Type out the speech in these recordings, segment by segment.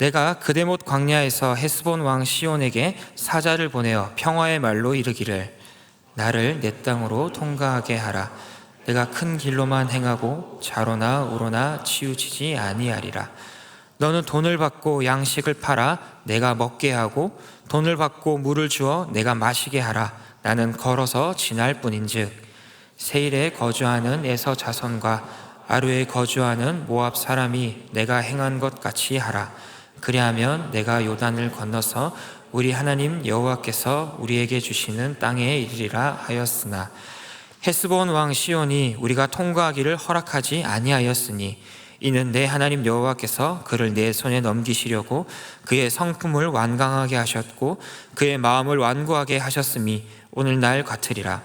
내가 그대못 광야에서 헤스본 왕 시온에게 사자를 보내어 평화의 말로 이르기를 나를 내 땅으로 통과하게 하라. 내가 큰 길로만 행하고 좌로나 우로나 치우치지 아니하리라. 너는 돈을 받고 양식을 팔아 내가 먹게 하고 돈을 받고 물을 주어 내가 마시게 하라. 나는 걸어서 지날 뿐인즉 세일에 거주하는 에서 자손과 아루에 거주하는 모압 사람이 내가 행한 것 같이 하라. 그리하면 내가 요단을 건너서 우리 하나님 여호와께서 우리에게 주시는 땅에 이르리라 하였으나 헤스본 왕 시온이 우리가 통과하기를 허락하지 아니하였으니 이는 내 하나님 여호와께서 그를 내 손에 넘기시려고 그의 성품을 완강하게 하셨고 그의 마음을 완고하게 하셨음이 오늘날 같으리라.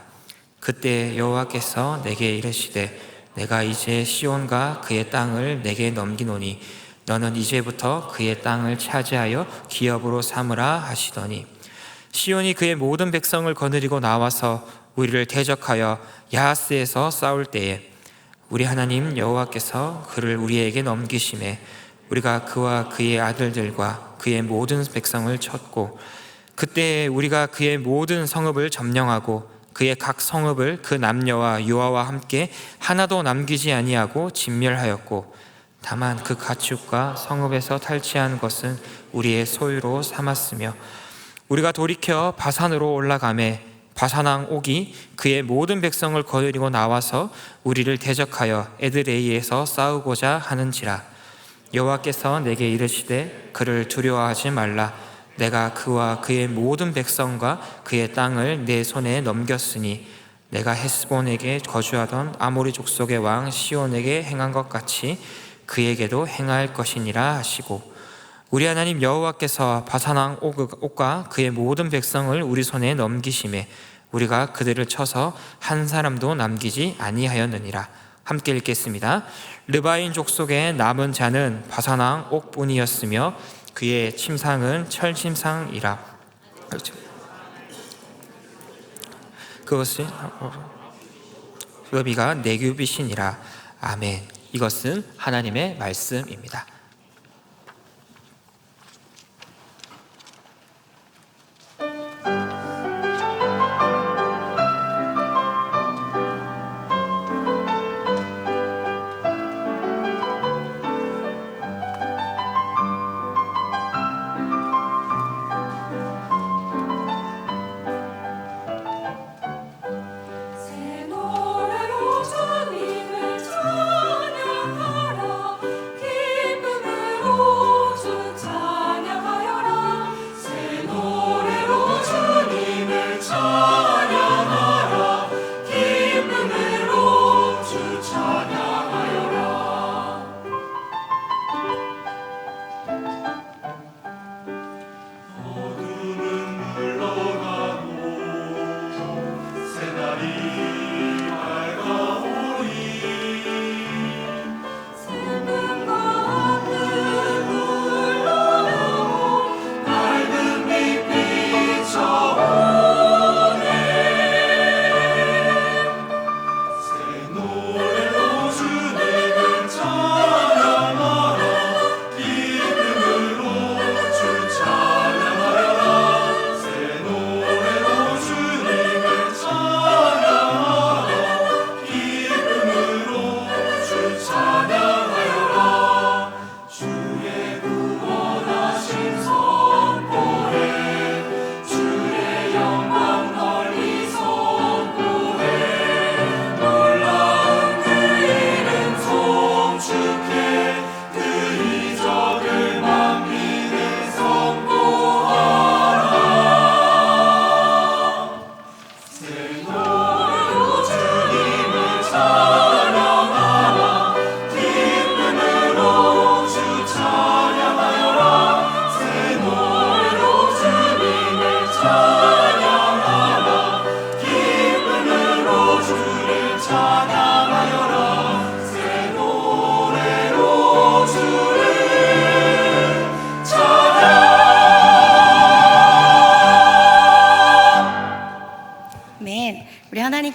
그때 여호와께서 내게 이르시되 내가 이제 시온과 그의 땅을 내게 넘기노니 너는 이제부터 그의 땅을 차지하여 기업으로 삼으라 하시더니 시온이 그의 모든 백성을 거느리고 나와서 우리를 대적하여 야하스에서 싸울 때에 우리 하나님 여호와께서 그를 우리에게 넘기심에 우리가 그와 그의 아들들과 그의 모든 백성을 쳤고 그때 우리가 그의 모든 성읍을 점령하고 그의 각 성읍을 그 남녀와 유아와 함께 하나도 남기지 아니하고 진멸하였고 다만 그 가축과 성읍에서 탈취한 것은 우리의 소유로 삼았으며 우리가 돌이켜 바산으로 올라가매 바산 왕 옥이 그의 모든 백성을 거느리고 나와서 우리를 대적하여 에드레이에서 싸우고자 하는지라. 여호와께서 내게 이르시되 그를 두려워하지 말라. 내가 그와 그의 모든 백성과 그의 땅을 내 손에 넘겼으니 내가 헤스본에게 거주하던 아모리 족속의 왕 시온에게 행한 것 같이 그에게도 행할 것이니라 하시고 우리 하나님 여호와께서 바산 왕 옥과 그의 모든 백성을 우리 손에 넘기심에 우리가 그들을 쳐서 한 사람도 남기지 아니하였느니라. 함께 읽겠습니다. 르바인 족속의 남은 자는 바산 왕 옥뿐이었으며 그의 침상은 철침상이라. 그것은 여비가 내규빗이니라. 아멘. 이것은 하나님의 말씀입니다.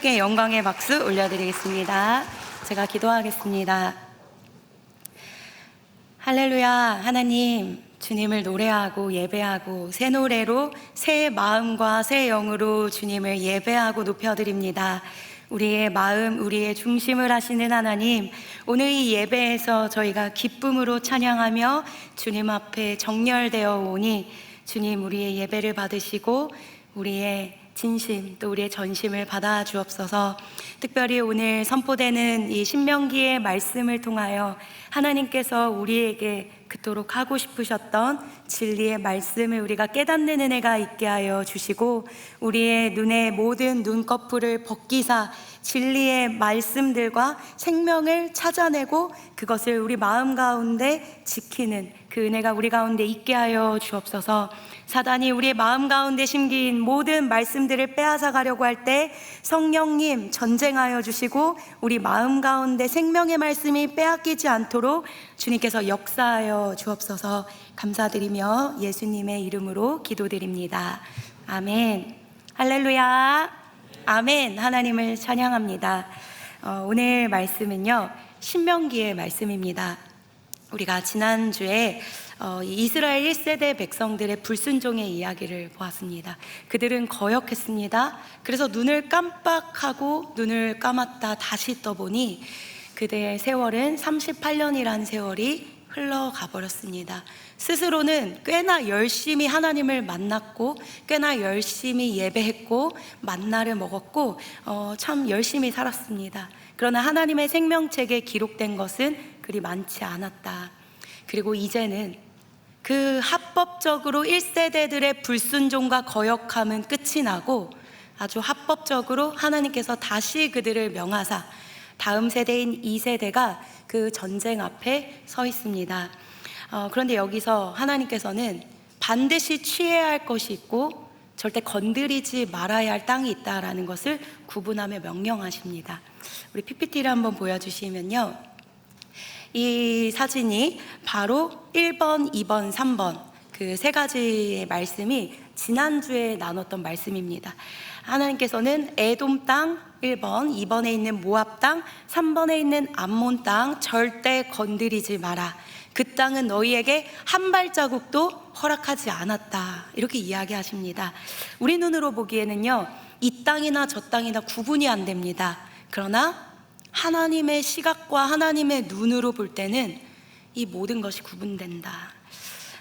하나님께 영광의 박수 올려드리겠습니다. 제가 기도하겠습니다. 할렐루야. 하나님, 주님을 노래하고 예배하고 새 노래로 새 마음과 새 영으로 주님을 예배하고 높여드립니다. 우리의 마음, 우리의 중심을 하시는 하나님, 오늘 이 예배에서 저희가 기쁨으로 찬양하며 주님 앞에 정렬되어 오니 주님, 우리의 예배를 받으시고 우리의 진심 또 우리의 전심을 받아 주옵소서. 특별히 오늘 선포되는 이 신명기의 말씀을 통하여 하나님께서 우리에게 그토록 하고 싶으셨던 진리의 말씀을 우리가 깨닫는 은혜가 있게 하여 주시고, 우리의 눈에 모든 눈꺼풀을 벗기사 진리의 말씀들과 생명을 찾아내고 그것을 우리 마음 가운데 지키는 그 은혜가 우리 가운데 있게 하여 주옵소서. 사단이 우리의 마음 가운데 심긴 모든 말씀들을 빼앗아 가려고 할 때 성령님 전쟁하여 주시고 우리 마음 가운데 생명의 말씀이 빼앗기지 않도록 주님께서 역사하여 주옵소서. 감사드리며 예수님의 이름으로 기도드립니다. 아멘. 할렐루야. 아멘. 하나님을 찬양합니다. 오늘 말씀은요, 신명기의 말씀입니다. 우리가 지난주에 이스라엘 1세대 백성들의 불순종의 이야기를 보았습니다. 그들은 거역했습니다. 그래서 눈을 깜빡하고 눈을 감았다 다시 떠보니 그들의 세월은 38년이라는 세월이 흘러가 버렸습니다. 스스로는 꽤나 열심히 하나님을 만났고 꽤나 열심히 예배했고 만나를 먹었고 참 열심히 살았습니다. 그러나 하나님의 생명책에 기록된 것은 그리 많지 않았다. 그리고 이제는 그 합법적으로 1세대들의 불순종과 거역함은 끝이 나고 아주 합법적으로 하나님께서 다시 그들을 명하사 다음 세대인 2세대가 그 전쟁 앞에 서 있습니다. 그런데 여기서 하나님께서는 반드시 취해야 할 것이 있고 절대 건드리지 말아야 할 땅이 있다라는 것을 구분하며 명령하십니다. 우리 PPT를 한번 보여주시면요, 이 사진이 바로 1번, 2번, 3번 그 세 가지의 말씀이 지난주에 나눴던 말씀입니다. 하나님께서는 에돔 땅 1번, 2번에 있는 모압 땅, 3번에 있는 암몬 땅 절대 건드리지 마라. 그 땅은 너희에게 한 발자국도 허락하지 않았다. 이렇게 이야기하십니다. 우리 눈으로 보기에는요, 이 땅이나 저 땅이나 구분이 안 됩니다. 그러나 하나님의 시각과 하나님의 눈으로 볼 때는 이 모든 것이 구분된다.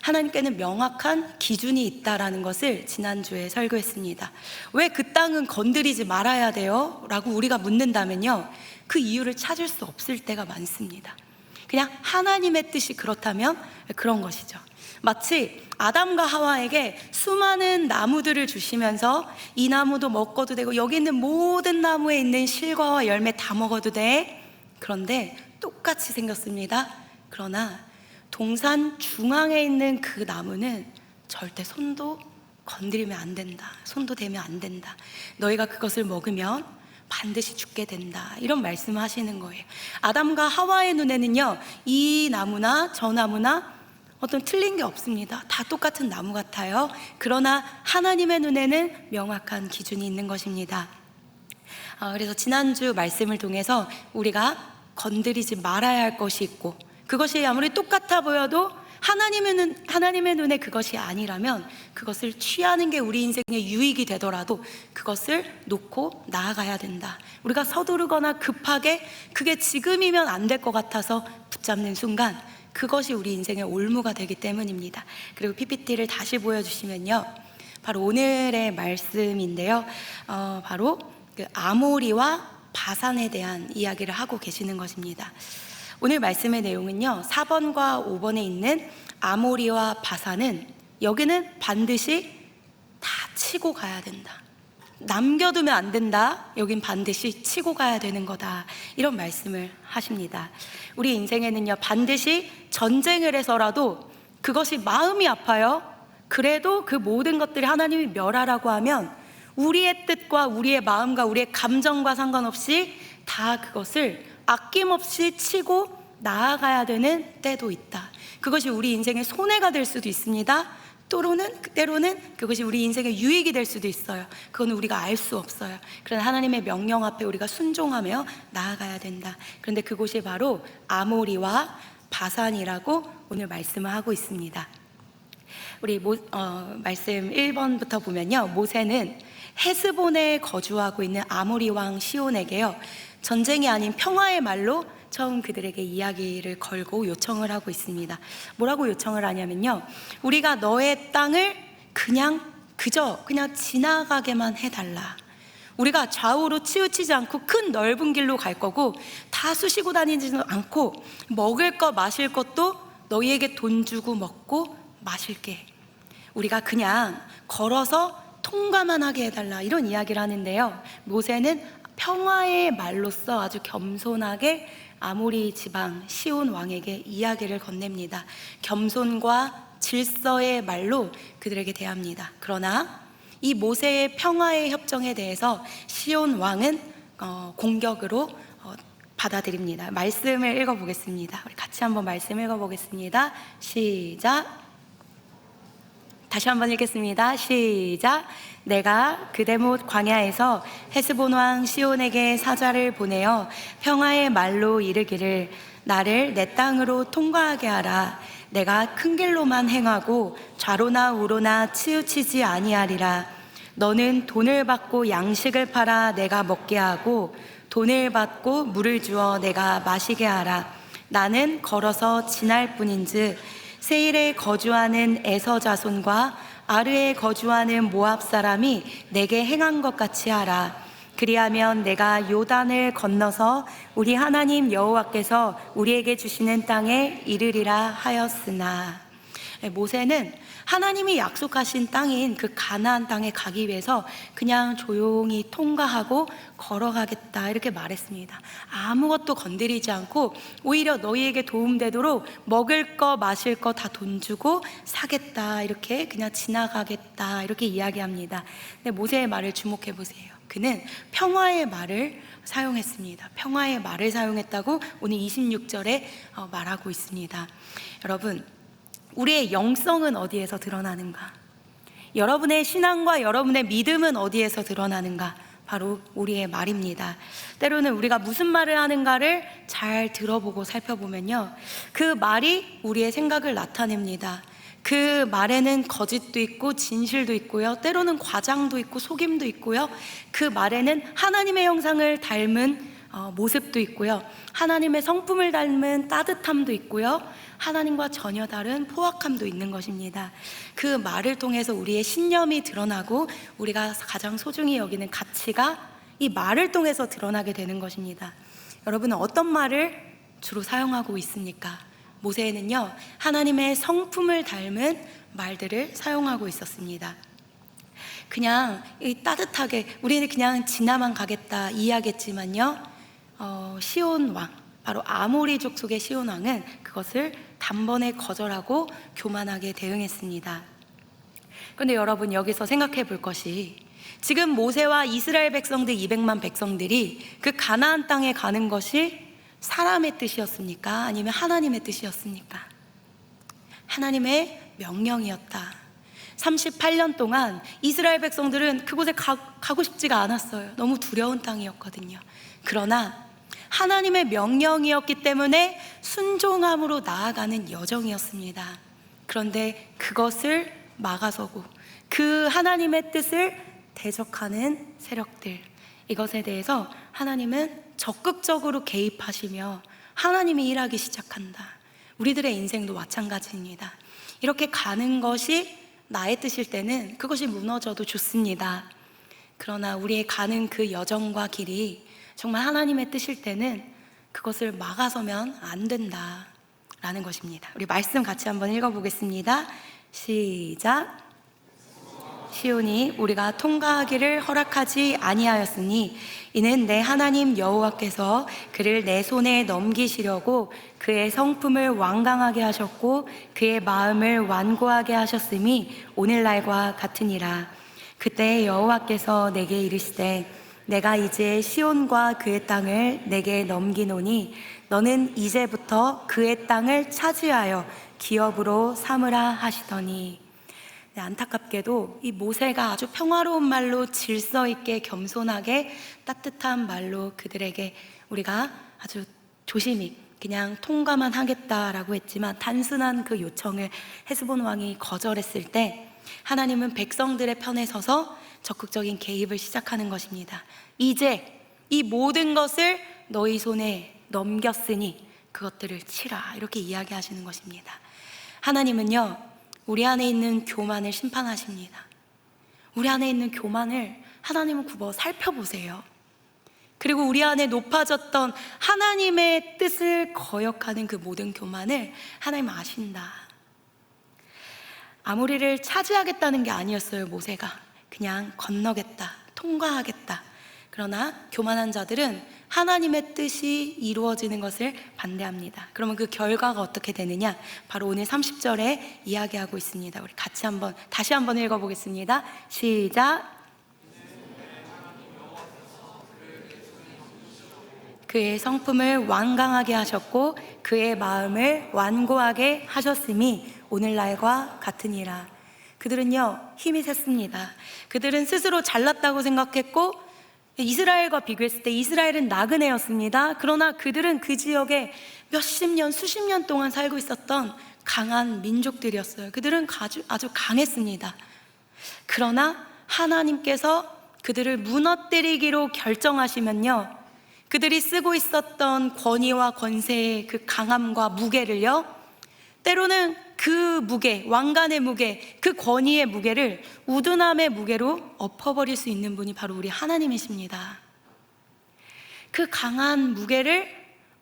하나님께는 명확한 기준이 있다라는 것을 지난주에 설교했습니다. 왜 그 땅은 건드리지 말아야 돼요? 라고 우리가 묻는다면요, 그 이유를 찾을 수 없을 때가 많습니다. 그냥 하나님의 뜻이 그렇다면 그런 것이죠. 마치 아담과 하와에게 수많은 나무들을 주시면서 이 나무도 먹어도 되고 여기 있는 모든 나무에 있는 실과와 열매 다 먹어도 돼. 그런데 똑같이 생겼습니다. 그러나 동산 중앙에 있는 그 나무는 절대 손도 건드리면 안 된다. 손도 대면 안 된다. 너희가 그것을 먹으면 반드시 죽게 된다. 이런 말씀을 하시는 거예요. 아담과 하와의 눈에는요, 이 나무나 저 나무나 어떤 틀린 게 없습니다. 다 똑같은 나무 같아요. 그러나 하나님의 눈에는 명확한 기준이 있는 것입니다. 그래서 지난주 말씀을 통해서 우리가 건드리지 말아야 할 것이 있고, 그것이 아무리 똑같아 보여도 하나님의 눈에 그것이 아니라면 그것을 취하는 게 우리 인생의 유익이 되더라도 그것을 놓고 나아가야 된다. 우리가 서두르거나 급하게 그게 지금이면 안 될 것 같아서 붙잡는 순간 그것이 우리 인생의 올무가 되기 때문입니다. 그리고 PPT를 다시 보여주시면요, 바로 오늘의 말씀인데요, 바로 그 아모리와 바산에 대한 이야기를 하고 계시는 것입니다. 오늘 말씀의 내용은요, 4번과 5번에 있는 아모리와 바산은 여기는 반드시 다 치고 가야 된다. 남겨두면 안 된다. 여긴 반드시 치고 가야 되는 거다. 이런 말씀을 하십니다. 우리 인생에는요, 반드시 전쟁을 해서라도 그것이 마음이 아파요. 그래도 그 모든 것들이 하나님이 멸하라고 하면 우리의 뜻과 우리의 마음과 우리의 감정과 상관없이 다 그것을 아낌없이 치고 나아가야 되는 때도 있다. 그것이 우리 인생의 손해가 될 수도 있습니다. 때로는 그것이 우리 인생의 유익이 될 수도 있어요. 그건 우리가 알 수 없어요. 그러나 하나님의 명령 앞에 우리가 순종하며 나아가야 된다. 그런데 그곳이 바로 아모리와 바산이라고 오늘 말씀을 하고 있습니다. 우리 말씀 1번부터 보면요, 모세는 헤스본에 거주하고 있는 아모리 왕 시온에게요, 전쟁이 아닌 평화의 말로 처음 그들에게 이야기를 걸고 요청을 하고 있습니다. 뭐라고 요청을 하냐면요, 우리가 너의 땅을 그냥 지나가게만 해달라. 우리가 좌우로 치우치지 않고 큰 넓은 길로 갈 거고, 다 쑤시고 다니지도 않고, 먹을 것 마실 것도 너희에게 돈 주고 먹고 마실게. 우리가 그냥 걸어서 통과만 하게 해달라, 이런 이야기를 하는데요, 모세는 평화의 말로써 아주 겸손하게 아모리 지방 시온 왕에게 이야기를 건넵니다. 겸손과 질서의 말로 그들에게 대합니다. 그러나 이 모세의 평화의 협정에 대해서 시온 왕은 공격으로 받아들입니다. 말씀을 읽어보겠습니다. 우리 같이 한번 말씀 읽어보겠습니다. 시작. 다시 한번 읽겠습니다. 시작. 내가 그대못 광야에서 헤스본 왕 시온에게 사자를 보내어 평화의 말로 이르기를 나를 내 땅으로 통과하게 하라. 내가 큰 길로만 행하고 좌로나 우로나 치우치지 아니하리라. 너는 돈을 받고 양식을 팔아 내가 먹게 하고 돈을 받고 물을 주어 내가 마시게 하라. 나는 걸어서 지날 뿐인즉 세일에 거주하는 에서 자손과 아르에 거주하는 모압 사람이 내게 행한 것 같이 하라. 그리하면 내가 요단을 건너서 우리 하나님 여호와께서 우리에게 주시는 땅에 이르리라 하였으나, 모세는 하나님이 약속하신 땅인 그 가나안 땅에 가기 위해서 그냥 조용히 통과하고 걸어가겠다, 이렇게 말했습니다. 아무것도 건드리지 않고 오히려 너희에게 도움되도록 먹을 거 마실 거 다 돈 주고 사겠다, 이렇게 그냥 지나가겠다, 이렇게 이야기합니다. 근데 모세의 말을 주목해 보세요. 그는 평화의 말을 사용했습니다. 평화의 말을 사용했다고 오늘 26절에 말하고 있습니다. 여러분, 우리의 영성은 어디에서 드러나는가? 여러분의 신앙과 여러분의 믿음은 어디에서 드러나는가? 바로 우리의 말입니다. 때로는 우리가 무슨 말을 하는가를 잘 들어보고 살펴보면요, 그 말이 우리의 생각을 나타냅니다. 그 말에는 거짓도 있고 진실도 있고요, 때로는 과장도 있고 속임도 있고요, 그 말에는 하나님의 형상을 닮은 모습도 있고요, 하나님의 성품을 닮은 따뜻함도 있고요, 하나님과 전혀 다른 포악함도 있는 것입니다. 그 말을 통해서 우리의 신념이 드러나고 우리가 가장 소중히 여기는 가치가 이 말을 통해서 드러나게 되는 것입니다. 여러분은 어떤 말을 주로 사용하고 있습니까? 모세는요, 하나님의 성품을 닮은 말들을 사용하고 있었습니다. 그냥 따뜻하게 우리는 그냥 지나만 가겠다 이해하겠지만요, 시온 왕, 바로 아모리족 속의 시온 왕은 그것을 단번에 거절하고 교만하게 대응했습니다. 그런데 여러분, 여기서 생각해 볼 것이, 지금 모세와 이스라엘 백성들 200만 백성들이 그 가나안 땅에 가는 것이 사람의 뜻이었습니까? 아니면 하나님의 뜻이었습니까? 하나님의 명령이었다. 38년 동안 이스라엘 백성들은 그곳에 가고 싶지가 않았어요. 너무 두려운 땅이었거든요. 그러나 하나님의 명령이었기 때문에 순종함으로 나아가는 여정이었습니다. 그런데 그것을 막아서고 그 하나님의 뜻을 대적하는 세력들, 이것에 대해서 하나님은 적극적으로 개입하시며 하나님이 일하기 시작한다. 우리들의 인생도 마찬가지입니다. 이렇게 가는 것이 나의 뜻일 때는 그것이 무너져도 좋습니다. 그러나 우리의 가는 그 여정과 길이 정말 하나님의 뜻일 때는 그것을 막아서면 안 된다라는 것입니다. 우리 말씀 같이 한번 읽어보겠습니다. 시작. 시온이 우리가 통과하기를 허락하지 아니하였으니 이는 내 하나님 여호와께서 그를 내 손에 넘기시려고 그의 성품을 완강하게 하셨고 그의 마음을 완고하게 하셨음이 오늘날과 같으니라. 그때 여호와께서 내게 이르시되 내가 이제 시온과 그의 땅을 내게 넘기노니 너는 이제부터 그의 땅을 차지하여 기업으로 삼으라 하시더니, 네, 안타깝게도 이 모세가 아주 평화로운 말로 질서 있게 겸손하게 따뜻한 말로 그들에게 우리가 아주 조심히 그냥 통과만 하겠다라고 했지만 단순한 그 요청을 헤스본 왕이 거절했을 때 하나님은 백성들의 편에 서서 적극적인 개입을 시작하는 것입니다. 이제 이 모든 것을 너희 손에 넘겼으니 그것들을 치라, 이렇게 이야기하시는 것입니다. 하나님은요, 우리 안에 있는 교만을 심판하십니다. 우리 안에 있는 교만을 하나님은 굽어 살펴보세요. 그리고 우리 안에 높아졌던 하나님의 뜻을 거역하는 그 모든 교만을 하나님은 아신다. 아모리를 차지하겠다는 게 아니었어요. 모세가 그냥 건너겠다, 통과하겠다. 그러나 교만한 자들은 하나님의 뜻이 이루어지는 것을 반대합니다. 그러면 그 결과가 어떻게 되느냐? 바로 오늘 30절에 이야기하고 있습니다. 우리 같이 다시 한번 읽어보겠습니다. 시작. 그의 성품을 완강하게 하셨고 그의 마음을 완고하게 하셨음이 오늘날과 같으니라. 그들은요, 힘이 셌습니다. 그들은 스스로 잘났다고 생각했고 이스라엘과 비교했을 때 이스라엘은 나그네였습니다. 그러나 그들은 그 지역에 몇십 년, 수십 년 동안 살고 있었던 강한 민족들이었어요. 그들은 아주 강했습니다. 그러나 하나님께서 그들을 무너뜨리기로 결정하시면요, 그들이 쓰고 있었던 권위와 권세의 그 강함과 무게를요, 때로는 그 무게, 왕관의 무게, 그 권위의 무게를 우둔함의 무게로 엎어버릴 수 있는 분이 바로 우리 하나님이십니다. 그 강한 무게를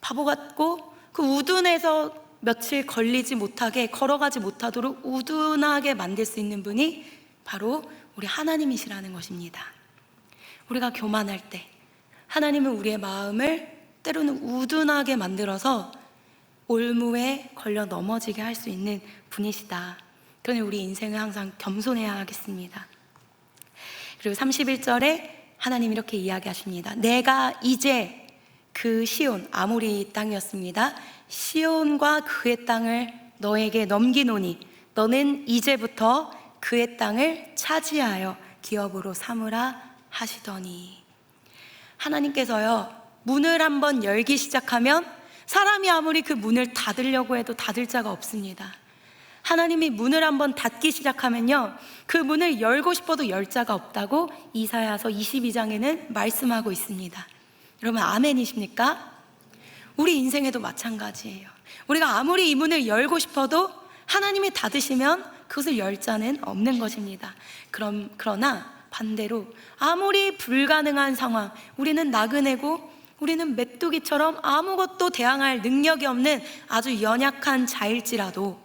바보 같고 그 우둔해서 며칠 걸어가지 못하도록 우둔하게 만들 수 있는 분이 바로 우리 하나님이시라는 것입니다. 우리가 교만할 때 하나님은 우리의 마음을 때로는 우둔하게 만들어서 올무에 걸려 넘어지게 할 수 있는 분이시다. 그러니 우리 인생을 항상 겸손해야 하겠습니다. 그리고 31절에 하나님 이렇게 이야기하십니다. 내가 이제 그 시온, 아모리 땅이었습니다. 시온과 그의 땅을 너에게 넘기노니 너는 이제부터 그의 땅을 차지하여 기업으로 삼으라 하시더니. 하나님께서요, 문을 한번 열기 시작하면 사람이 아무리 그 문을 닫으려고 해도 닫을 자가 없습니다. 하나님이 문을 한번 닫기 시작하면요, 그 문을 열고 싶어도 열 자가 없다고 이사야서 22장에는 말씀하고 있습니다. 여러분 아멘이십니까? 우리 인생에도 마찬가지예요. 우리가 아무리 이 문을 열고 싶어도 하나님이 닫으시면 그것을 열 자는 없는 것입니다. 그러나 반대로 아무리 불가능한 상황, 우리는 나그네고 우리는 메뚜기처럼 아무것도 대항할 능력이 없는 아주 연약한 자일지라도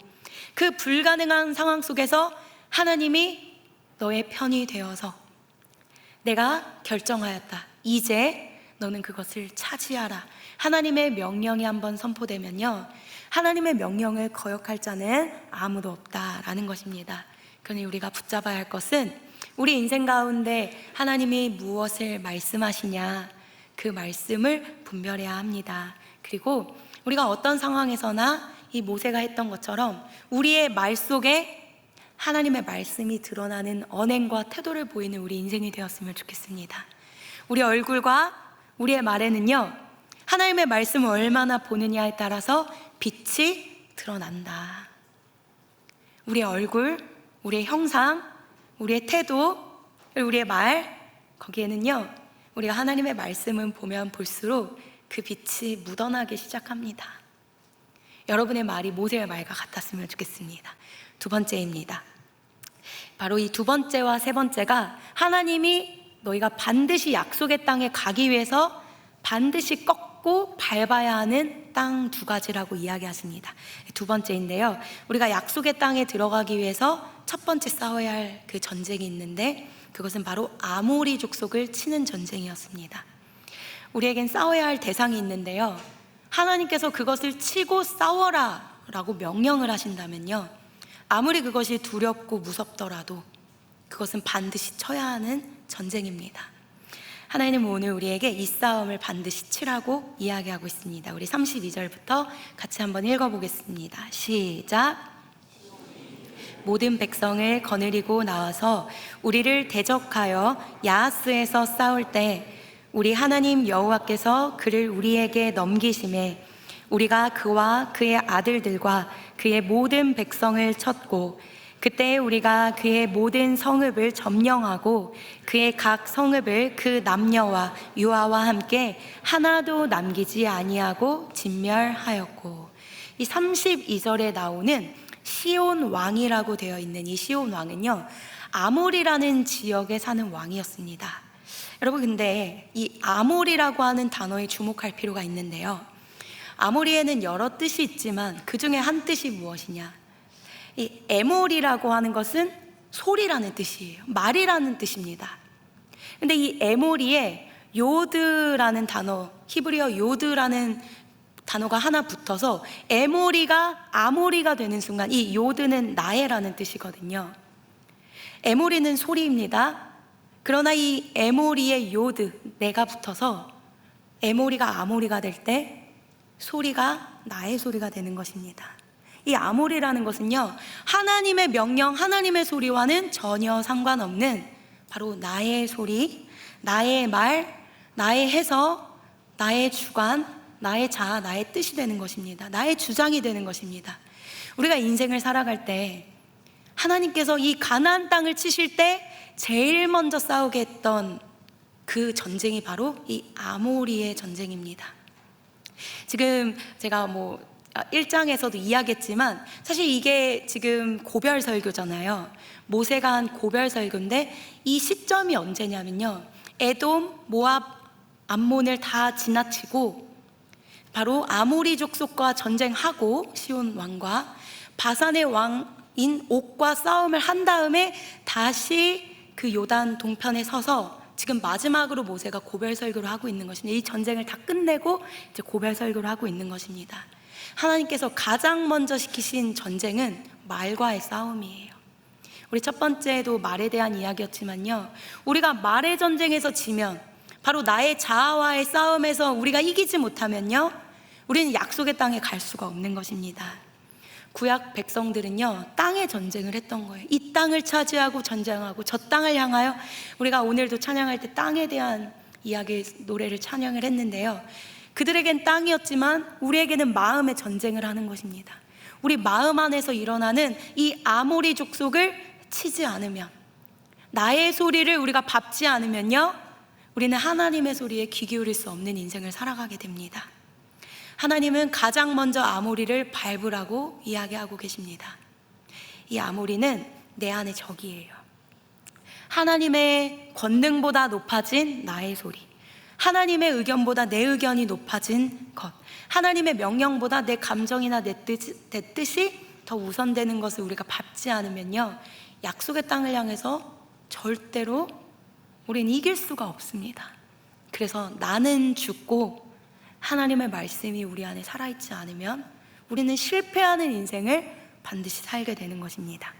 그 불가능한 상황 속에서 하나님이 너의 편이 되어서 내가 결정하였다, 이제 너는 그것을 차지하라, 하나님의 명령이 한번 선포되면요, 하나님의 명령을 거역할 자는 아무도 없다라는 것입니다. 그러니 우리가 붙잡아야 할 것은 우리 인생 가운데 하나님이 무엇을 말씀하시냐, 그 말씀을 분별해야 합니다. 그리고 우리가 어떤 상황에서나 이 모세가 했던 것처럼 우리의 말 속에 하나님의 말씀이 드러나는 언행과 태도를 보이는 우리 인생이 되었으면 좋겠습니다. 우리 얼굴과 우리의 말에는요, 하나님의 말씀을 얼마나 보느냐에 따라서 빛이 드러난다. 우리의 얼굴, 우리의 형상, 우리의 태도, 우리의 말, 거기에는요, 우리가 하나님의 말씀을 보면 볼수록 그 빛이 묻어나기 시작합니다. 여러분의 말이 모세의 말과 같았으면 좋겠습니다. 두 번째입니다. 바로 이 두 번째와 세 번째가 하나님이 너희가 반드시 약속의 땅에 가기 위해서 반드시 꺾고 밟아야 하는 땅 두 가지라고 이야기하십니다. 두 번째인데요, 우리가 약속의 땅에 들어가기 위해서 첫 번째 싸워야 할 그 전쟁이 있는데 그것은 바로 아모리 족속을 치는 전쟁이었습니다. 우리에겐 싸워야 할 대상이 있는데요, 하나님께서 그것을 치고 싸워라 라고 명령을 하신다면요, 아무리 그것이 두렵고 무섭더라도 그것은 반드시 쳐야 하는 전쟁입니다. 하나님은 오늘 우리에게 이 싸움을 반드시 치라고 이야기하고 있습니다. 우리 32절부터 같이 한번 읽어보겠습니다. 시작. 모든 백성을 거느리고 나와서 우리를 대적하여 야하스에서 싸울 때 우리 하나님 여호와께서 그를 우리에게 넘기심에 우리가 그와 그의 아들들과 그의 모든 백성을 쳤고 그때 우리가 그의 모든 성읍을 점령하고 그의 각 성읍을 그 남녀와 유아와 함께 하나도 남기지 아니하고 진멸하였고. 이 32절에 나오는 시온 왕이라고 되어 있는 이 시온 왕은요, 아몰이라는 지역에 사는 왕이었습니다. 여러분, 근데 이 아몰이라고 하는 단어에 주목할 필요가 있는데요, 아모리에는 여러 뜻이 있지만 그 중에 한 뜻이 무엇이냐? 이 에몰이라고 하는 것은 소리라는 뜻이에요. 말이라는 뜻입니다. 근데 이 에몰이에 요드라는 단어, 히브리어 요드라는 단어가 하나 붙어서 에몰이가 아모리가 되는 순간 이 요드는 나해라는 뜻이거든요. 에몰이는 소리입니다. 그러나 이 에몰이의 요드, 내가 붙어서 에몰이가 아모리가 될 때 소리가 나의 소리가 되는 것입니다. 이 아몰이라는 것은요, 하나님의 명령, 하나님의 소리와는 전혀 상관없는 바로 나의 소리, 나의 말, 나의 해석, 나의 주관, 나의 자아, 나의 뜻이 되는 것입니다. 나의 주장이 되는 것입니다. 우리가 인생을 살아갈 때 하나님께서 이 가나안 땅을 치실 때 제일 먼저 싸우게 했던 그 전쟁이 바로 이 아모리의 전쟁입니다. 지금 제가 1장에서도 이야기했지만 사실 이게 지금 고별 설교잖아요. 모세가 한 고별 설교인데 이 시점이 언제냐면요, 에돔, 모압, 암몬을 다 지나치고 바로 아모리 족속과 전쟁하고 시온 왕과 바산의 왕인 옥과 싸움을 한 다음에 다시 그 요단 동편에 서서 지금 마지막으로 모세가 고별 설교를 하고 있는 것입니다. 이 전쟁을 다 끝내고 이제 고별 설교를 하고 있는 것입니다. 하나님께서 가장 먼저 시키신 전쟁은 말과의 싸움이에요. 우리 첫 번째도 말에 대한 이야기였지만요, 우리가 말의 전쟁에서 지면, 바로 나의 자아와의 싸움에서 우리가 이기지 못하면요, 우리는 약속의 땅에 갈 수가 없는 것입니다. 구약 백성들은요, 땅의 전쟁을 했던 거예요. 이 땅을 차지하고 전쟁하고 저 땅을 향하여, 우리가 오늘도 찬양할 때 땅에 대한 이야기 노래를 찬양을 했는데요, 그들에겐 땅이었지만 우리에게는 마음의 전쟁을 하는 것입니다. 우리 마음 안에서 일어나는 이 아모리 족속을 치지 않으면, 나의 소리를 우리가 밟지 않으면요, 우리는 하나님의 소리에 귀 기울일 수 없는 인생을 살아가게 됩니다. 하나님은 가장 먼저 아모리를 밟으라고 이야기하고 계십니다. 이 아모리는 내 안의 적이에요. 하나님의 권능보다 높아진 나의 소리, 하나님의 의견보다 내 의견이 높아진 것, 하나님의 명령보다 내 감정이나 내 뜻이 더 우선되는 것을 우리가 밟지 않으면요, 약속의 땅을 향해서 절대로 우리는 이길 수가 없습니다. 그래서 나는 죽고 하나님의 말씀이 우리 안에 살아있지 않으면 우리는 실패하는 인생을 반드시 살게 되는 것입니다.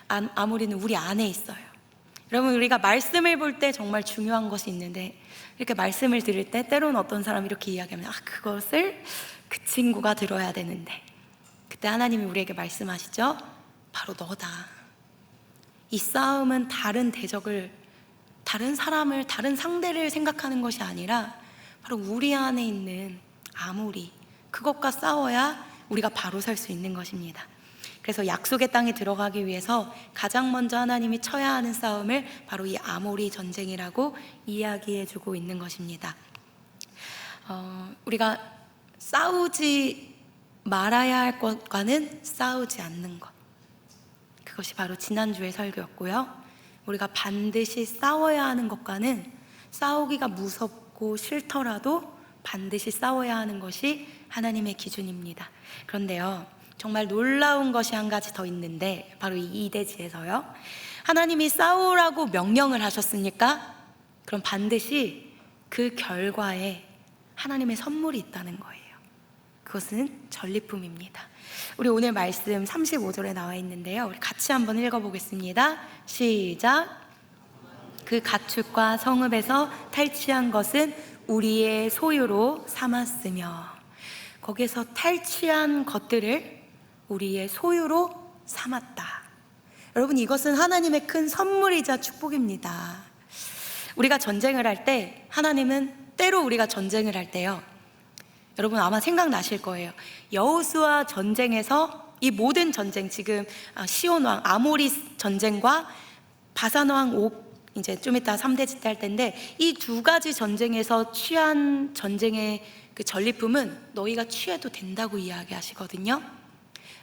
아모리는 우리 안에 있어요. 여러분, 우리가 말씀을 볼 때 정말 중요한 것이 있는데, 이렇게 말씀을 들을 때 때로는 어떤 사람이 이렇게 이야기하면, 그것을 그 친구가 들어야 되는데, 그때 하나님이 우리에게 말씀하시죠. 바로 너다. 이 싸움은 다른 대적을, 다른 사람을, 다른 상대를 생각하는 것이 아니라 바로 우리 안에 있는 아모리, 그것과 싸워야 우리가 바로 설 수 있는 것입니다. 그래서 약속의 땅에 들어가기 위해서 가장 먼저 하나님이 쳐야 하는 싸움을 바로 이 아모리 전쟁이라고 이야기해주고 있는 것입니다. 우리가 싸우지 말아야 할 것과는 싸우지 않는 것, 그것이 바로 지난주의 설교였고요. 우리가 반드시 싸워야 하는 것과는 싸우기가 무섭고 싫더라도 반드시 싸워야 하는 것이 하나님의 기준입니다. 그런데요, 정말 놀라운 것이 한 가지 더 있는데, 바로 이 이대지에서요, 하나님이 싸우라고 명령을 하셨으니까 그럼 반드시 그 결과에 하나님의 선물이 있다는 거예요. 그것은 전리품입니다. 우리 오늘 말씀 35절에 나와 있는데요, 우리 같이 한번 읽어보겠습니다. 시작. 그 가축과 성읍에서 탈취한 것은 우리의 소유로 삼았으며. 거기에서 탈취한 것들을 우리의 소유로 삼았다. 여러분, 이것은 하나님의 큰 선물이자 축복입니다. 우리가 전쟁을 할 때, 하나님은 때로 우리가 전쟁을 할 때요, 여러분 아마 생각나실 거예요. 여호수아 전쟁에서 이 모든 전쟁, 지금 시온 왕 아모리 전쟁과 바산 왕 옥, 이제 좀 이따 3대 지대 할 텐데, 이 두 가지 전쟁에서 취한 전쟁의 그 전리품은 너희가 취해도 된다고 이야기하시거든요.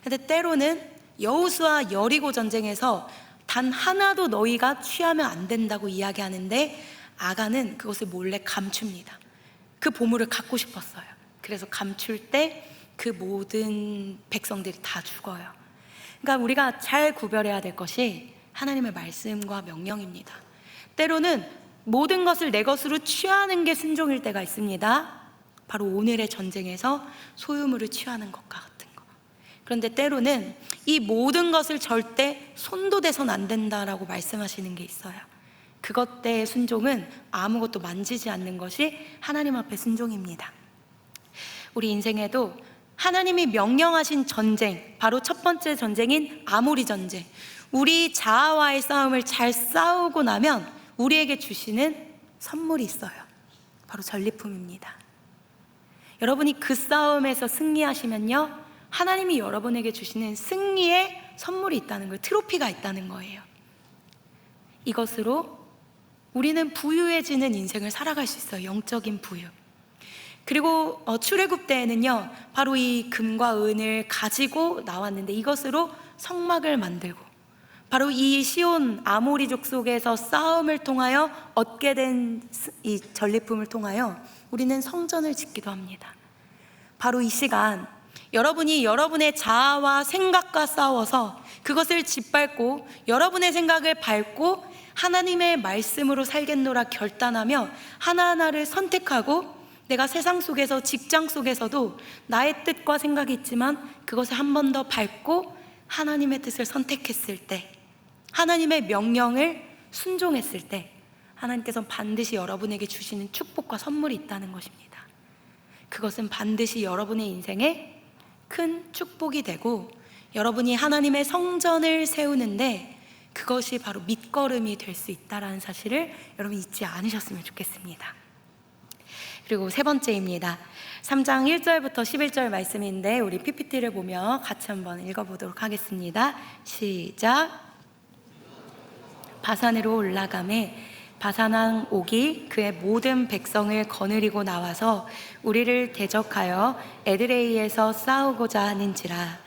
근데 때로는 여호수아 여리고 전쟁에서 단 하나도 너희가 취하면 안 된다고 이야기하는데, 아간은 그것을 몰래 감춥니다. 그 보물을 갖고 싶었어요. 그래서 감출 때 그 모든 백성들이 다 죽어요. 그러니까 우리가 잘 구별해야 될 것이 하나님의 말씀과 명령입니다. 때로는 모든 것을 내 것으로 취하는 게 순종일 때가 있습니다. 바로 오늘의 전쟁에서 소유물을 취하는 것과 같은 거. 그런데 때로는 이 모든 것을 절대 손도 대선 안 된다라고 말씀하시는 게 있어요. 그것 때의 순종은 아무것도 만지지 않는 것이 하나님 앞에 순종입니다. 우리 인생에도 하나님이 명령하신 전쟁, 바로 첫 번째 전쟁인 아모리 전쟁, 우리 자아와의 싸움을 잘 싸우고 나면 우리에게 주시는 선물이 있어요. 바로 전리품입니다. 여러분이 그 싸움에서 승리하시면요, 하나님이 여러분에게 주시는 승리의 선물이 있다는 거예요. 트로피가 있다는 거예요. 이것으로 우리는 부유해지는 인생을 살아갈 수 있어요. 영적인 부유. 그리고 출애굽 때에는요, 바로 이 금과 은을 가지고 나왔는데, 이것으로 성막을 만들고, 바로 이 시온 아모리족 속에서 싸움을 통하여 얻게 된 이 전리품을 통하여 우리는 성전을 짓기도 합니다. 바로 이 시간, 여러분이 여러분의 자아와 생각과 싸워서 그것을 짓밟고 여러분의 생각을 밟고 하나님의 말씀으로 살겠노라 결단하며 하나하나를 선택하고, 내가 세상 속에서, 직장 속에서도 나의 뜻과 생각이 있지만 그것을 한 번 더 밟고 하나님의 뜻을 선택했을 때, 하나님의 명령을 순종했을 때, 하나님께서는 반드시 여러분에게 주시는 축복과 선물이 있다는 것입니다. 그것은 반드시 여러분의 인생에 큰 축복이 되고, 여러분이 하나님의 성전을 세우는데 그것이 바로 밑거름이 될 수 있다는 사실을 여러분 잊지 않으셨으면 좋겠습니다. 그리고 세 번째입니다. 3장 1절부터 11절 말씀인데, 우리 PPT를 보며 같이 한번 읽어보도록 하겠습니다. 시작. 바산으로 올라가매 바산 왕 옥이 그의 모든 백성을 거느리고 나와서 우리를 대적하여 에드레이에서 싸우고자 하는지라.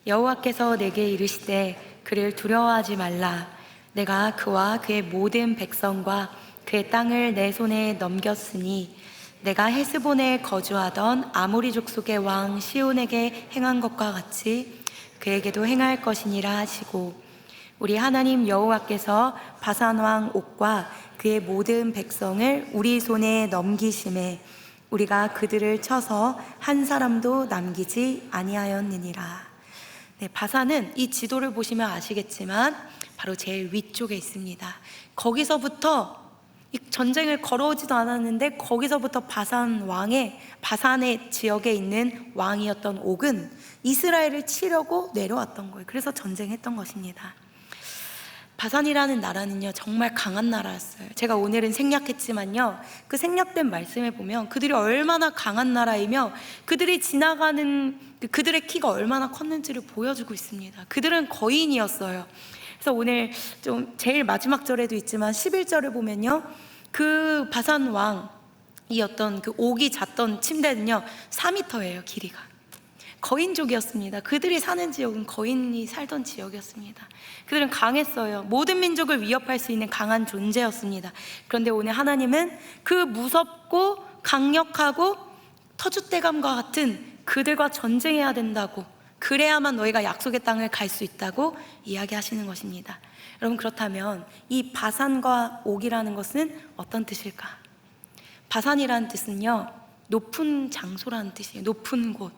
여호와께서 내게 이르시되 그를 두려워하지 말라. 내가 그와 그의 모든 백성과 그의 땅을 내 손에 넘겼으니 내가 헤스본에 거주하던 아모리 족속의 왕 시온에게 행한 것과 같이 그에게도 행할 것이니라 하시고, 우리 하나님 여호와께서 바산 왕 옥과 그의 모든 백성을 우리 손에 넘기심에 우리가 그들을 쳐서 한 사람도 남기지 아니하였느니라. 네, 바산은 이 지도를 보시면 아시겠지만 바로 제일 위쪽에 있습니다. 거기서부터 이 전쟁을 걸어오지도 않았는데, 거기서부터 바산의 지역에 있는 왕이었던 옥은 이스라엘을 치려고 내려왔던 거예요. 그래서 전쟁했던 것입니다. 바산이라는 나라는요, 정말 강한 나라였어요. 제가 오늘은 생략했지만요, 그 생략된 말씀에 보면 그들이 얼마나 강한 나라이며 그들이 지나가는 그들의 키가 얼마나 컸는지를 보여주고 있습니다. 그들은 거인이었어요. 그래서 오늘 좀 제일 마지막 절에도 있지만 11절을 보면요, 그 바산 왕이었던 그 옥이 잤던 침대는요 4m예요 길이가. 거인족이었습니다. 그들이 사는 지역은 거인이 살던 지역이었습니다. 그들은 강했어요. 모든 민족을 위협할 수 있는 강한 존재였습니다. 그런데 오늘 하나님은 그 무섭고 강력하고 터줏대감과 같은 그들과 전쟁해야 된다고, 그래야만 너희가 약속의 땅을 갈 수 있다고 이야기하시는 것입니다. 여러분, 그렇다면 이 바산과 옥이라는 것은 어떤 뜻일까? 바산이라는 뜻은요, 높은 장소라는 뜻이에요. 높은 곳.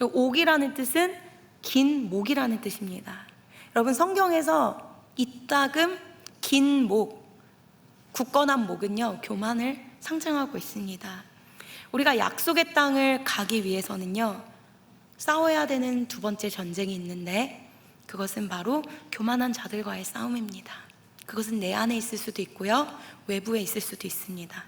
옥이라는 뜻은 긴 목이라는 뜻입니다. 여러분, 성경에서 이따금 긴 목, 굳건한 목은요 교만을 상징하고 있습니다. 우리가 약속의 땅을 가기 위해서는요 싸워야 되는 두 번째 전쟁이 있는데, 그것은 바로 교만한 자들과의 싸움입니다. 그것은 내 안에 있을 수도 있고요 외부에 있을 수도 있습니다.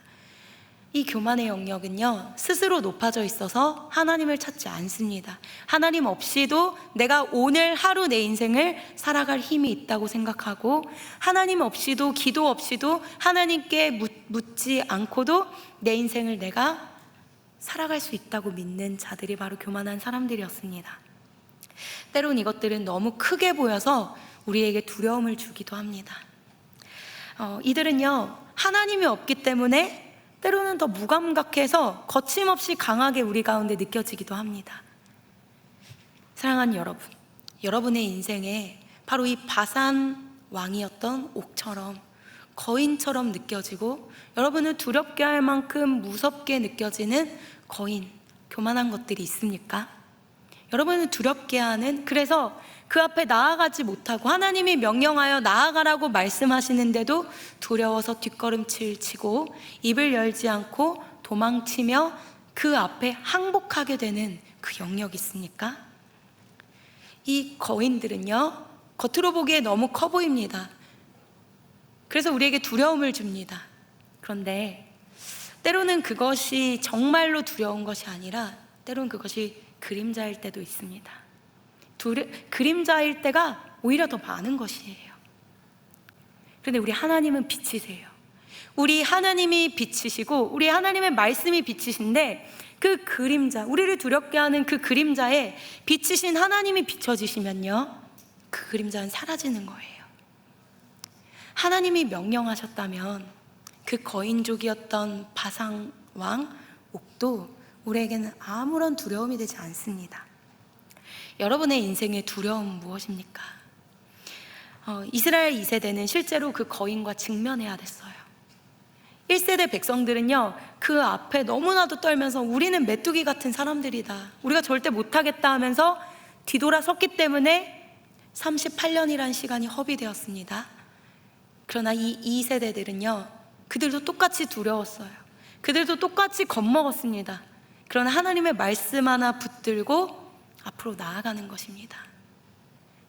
이 교만의 영역은요, 스스로 높아져 있어서 하나님을 찾지 않습니다. 하나님 없이도 내가 오늘 하루 내 인생을 살아갈 힘이 있다고 생각하고, 하나님 없이도, 기도 없이도, 하나님께 묻지 않고도 내 인생을 내가 살아갈 수 있다고 믿는 자들이 바로 교만한 사람들이었습니다. 때론 이것들은 너무 크게 보여서 우리에게 두려움을 주기도 합니다. 이들은요, 하나님이 없기 때문에 때로는 더 무감각해서 거침없이 강하게 우리 가운데 느껴지기도 합니다. 사랑하는 여러분, 여러분의 인생에 바로 이 바산 왕이었던 옥처럼, 거인처럼 느껴지고, 여러분을 두렵게 할 만큼 무섭게 느껴지는 거인, 교만한 것들이 있습니까? 여러분을 두렵게 하는, 그래서 그 앞에 나아가지 못하고 하나님이 명령하여 나아가라고 말씀하시는데도 두려워서 뒷걸음질 치고 입을 열지 않고 도망치며 그 앞에 항복하게 되는 그 영역이 있습니까? 이 거인들은요, 겉으로 보기에 너무 커 보입니다. 그래서 우리에게 두려움을 줍니다. 그런데 때로는 그것이 정말로 두려운 것이 아니라 때로는 그것이 그림자일 때도 있습니다. 그림자일 때가 오히려 더 많은 것이에요. 그런데 우리 하나님은 빛이세요. 우리 하나님이 빛이시고 우리 하나님의 말씀이 빛이신데, 그 그림자, 우리를 두렵게 하는 그 그림자에 빛이신 하나님이 비춰지시면요, 그 그림자는 사라지는 거예요. 하나님이 명령하셨다면 그 거인족이었던 바산왕 옥도 우리에게는 아무런 두려움이 되지 않습니다. 여러분의 인생의 두려움은 무엇입니까? 이스라엘 2세대는 실제로 그 거인과 직면해야 됐어요. 1세대 백성들은요, 그 앞에 너무나도 떨면서 우리는 메뚜기 같은 사람들이다, 우리가 절대 못하겠다 하면서 뒤돌아섰기 때문에 38년이라는 시간이 허비되었습니다. 그러나 이 2세대들은요, 그들도 똑같이 두려웠어요. 그들도 똑같이 겁먹었습니다. 그러나 하나님의 말씀 하나 붙들고 앞으로 나아가는 것입니다.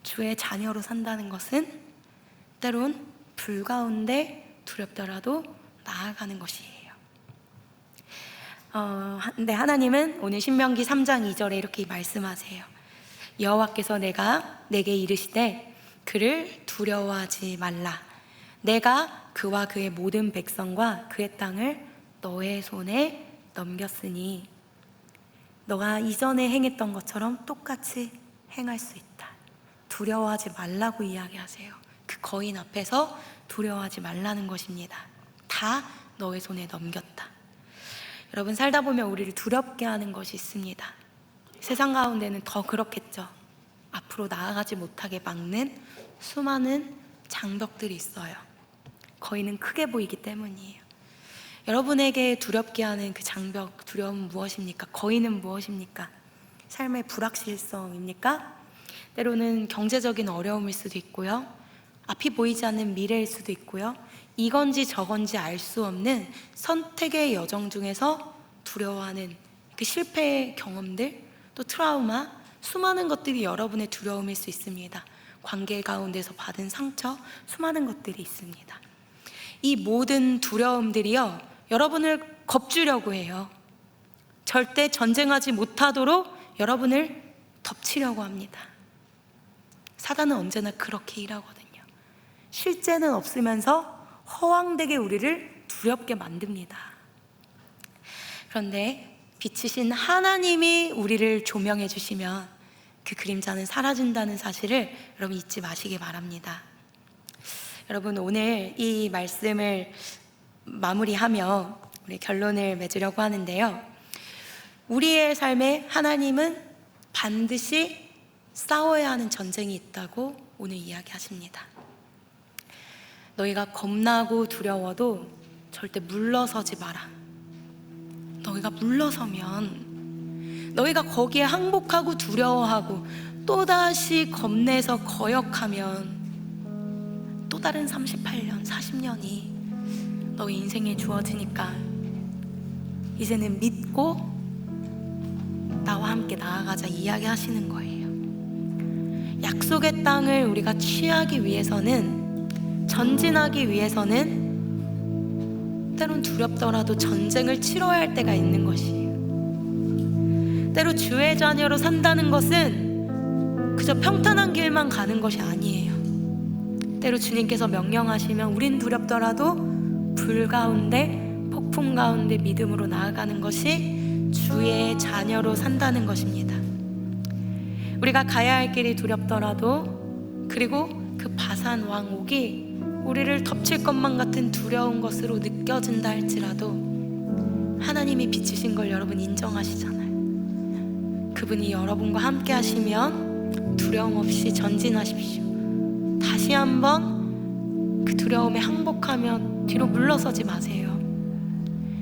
주의 자녀로 산다는 것은 때론 불 가운데 두렵더라도 나아가는 것이에요. 근데 하나님은 오늘 신명기 3장 2절에 이렇게 말씀하세요. 여호와께서 내게 이르시되 그를 두려워하지 말라. 내가 그와 그의 모든 백성과 그의 땅을 너의 손에 넘겼으니 너가 이전에 행했던 것처럼 똑같이 행할 수 있다. 두려워하지 말라고 이야기하세요. 그 거인 앞에서 두려워하지 말라는 것입니다. 다 너의 손에 넘겼다. 여러분, 살다 보면 우리를 두렵게 하는 것이 있습니다. 세상 가운데는 더 그렇겠죠. 앞으로 나아가지 못하게 막는 수많은 장벽들이 있어요. 거인은 크게 보이기 때문이에요. 여러분에게 두렵게 하는 그 장벽, 두려움은 무엇입니까? 거인은 무엇입니까? 삶의 불확실성입니까? 때로는 경제적인 어려움일 수도 있고요, 앞이 보이지 않는 미래일 수도 있고요, 이건지 저건지 알 수 없는 선택의 여정 중에서 두려워하는 그 실패의 경험들, 또 트라우마, 수많은 것들이 여러분의 두려움일 수 있습니다. 관계 가운데서 받은 상처, 수많은 것들이 있습니다. 이 모든 두려움들이요, 여러분을 겁주려고 해요. 절대 전쟁하지 못하도록 여러분을 덮치려고 합니다. 사단은 언제나 그렇게 일하거든요. 실제는 없으면서 허황되게 우리를 두렵게 만듭니다. 그런데 빛이신 하나님이 우리를 조명해 주시면 그 그림자는 사라진다는 사실을 여러분 잊지 마시기 바랍니다. 여러분, 오늘 이 말씀을 마무리하며 우리 결론을 맺으려고 하는데요, 우리의 삶에 하나님은 반드시 싸워야 하는 전쟁이 있다고 오늘 이야기하십니다. 너희가 겁나고 두려워도 절대 물러서지 마라. 너희가 물러서면, 너희가 거기에 항복하고 두려워하고 또다시 겁내서 거역하면 또 다른 38년, 40년이 너희 인생에 주어지니까 이제는 믿고 나와 함께 나아가자 이야기하시는 거예요. 약속의 땅을 우리가 취하기 위해서는, 전진하기 위해서는 때론 두렵더라도 전쟁을 치러야 할 때가 있는 것이에요. 때로 주의 자녀로 산다는 것은 그저 평탄한 길만 가는 것이 아니에요. 때로 주님께서 명령하시면 우린 두렵더라도 불 가운데, 폭풍 가운데 믿음으로 나아가는 것이 주의 자녀로 산다는 것입니다. 우리가 가야 할 길이 두렵더라도, 그리고 그 바산 왕옥이 우리를 덮칠 것만 같은 두려운 것으로 느껴진다 할지라도 하나님이 비추신 걸 여러분 인정하시잖아요. 그분이 여러분과 함께 하시면 두려움 없이 전진하십시오. 다시 한번 그 두려움에 항복하면 뒤로 물러서지 마세요.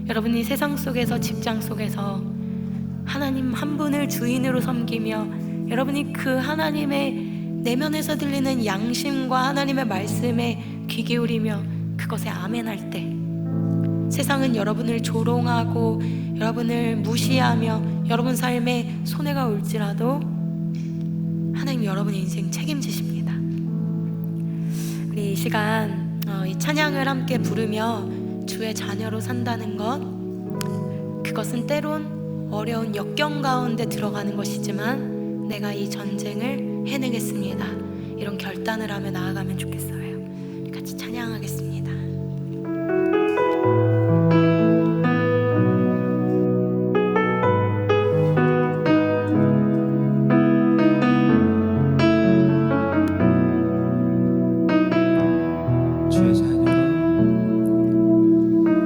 여러분이 세상 속에서, 직장 속에서 하나님 한 분을 주인으로 섬기며 여러분이 그 하나님의 내면에서 들리는 양심과 하나님의 말씀에 귀 기울이며 그것에 아멘할 때, 세상은 여러분을 조롱하고 여러분을 무시하며 여러분 삶에 손해가 올지라도 하나님 여러분의 인생 책임지십니다. 우리 이 시간 이 찬양을 함께 부르며 주의 자녀로 산다는 것, 그것은 때론 어려운 역경 가운데 들어가는 것이지만 내가 이 전쟁을 해내겠습니다, 이런 결단을 하며 나아가면 좋겠어요. 같이 찬양하겠습니다.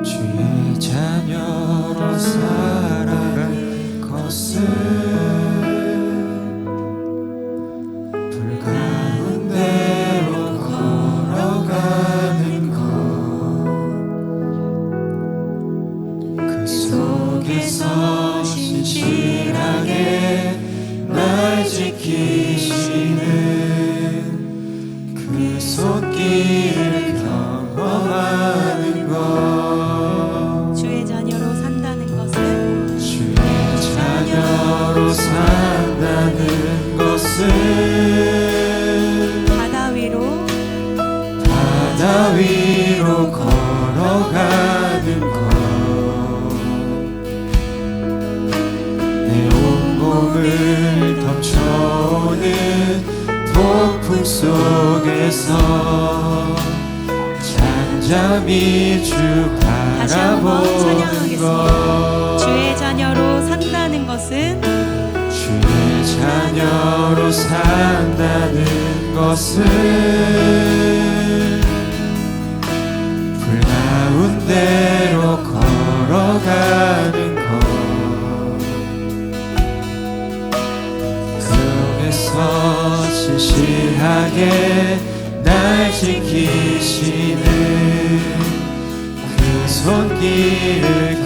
주의 자녀로 살아갈 것은 신실하게 날 지키시는 그 손길을 경험하는 것. 주의 자녀로 산다는 것은, 주의 자녀로 산다는 것은 바다 위로 걸어가는 것. 몸을 덮쳐오는 폭풍 속에서 잠잠히 주 바라보는 것. 주의 자녀로 산다는 것은, 주의 자녀로 산다는 것은 불 가운데로 걸어가는 것. 신실하게 날 지키시는 그 손길을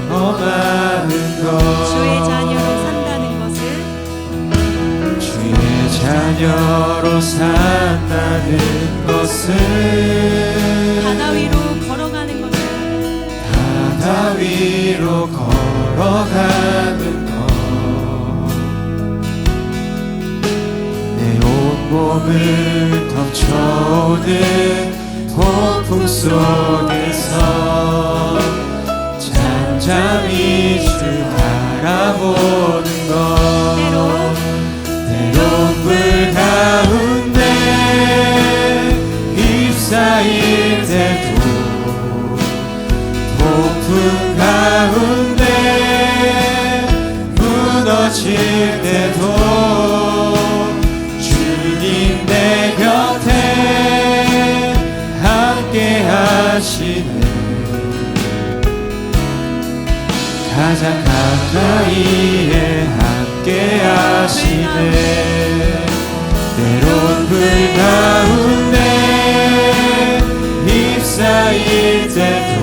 경험하는 것. 주의 자녀로 산다는 것은, 주의 자녀로 산다는 것은 바다 위로 걸어가는 것은, 바다 위로 걸어가는 것. 몸을 덮쳐오는 폭풍 속에서 잠잠히 주 바라보는 것. 때론 불 가운데 휩싸일 때도, 폭풍 가운데 무너질 때도 내 곁에 함께 하시는, 가장 가까이에 함께 하시네. 때론 불 가운데 휩싸일 때도,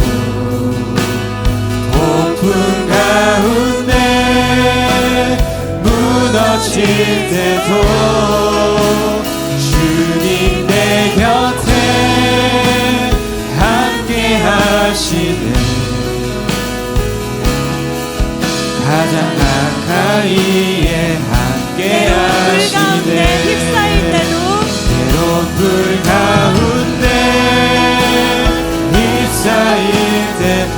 폭풍 가운데 무너질 때도 주님 내 곁에 함께 하시네. 가장 가까이에 함께 하시네. 때론 불 가운데 휩싸일 때도,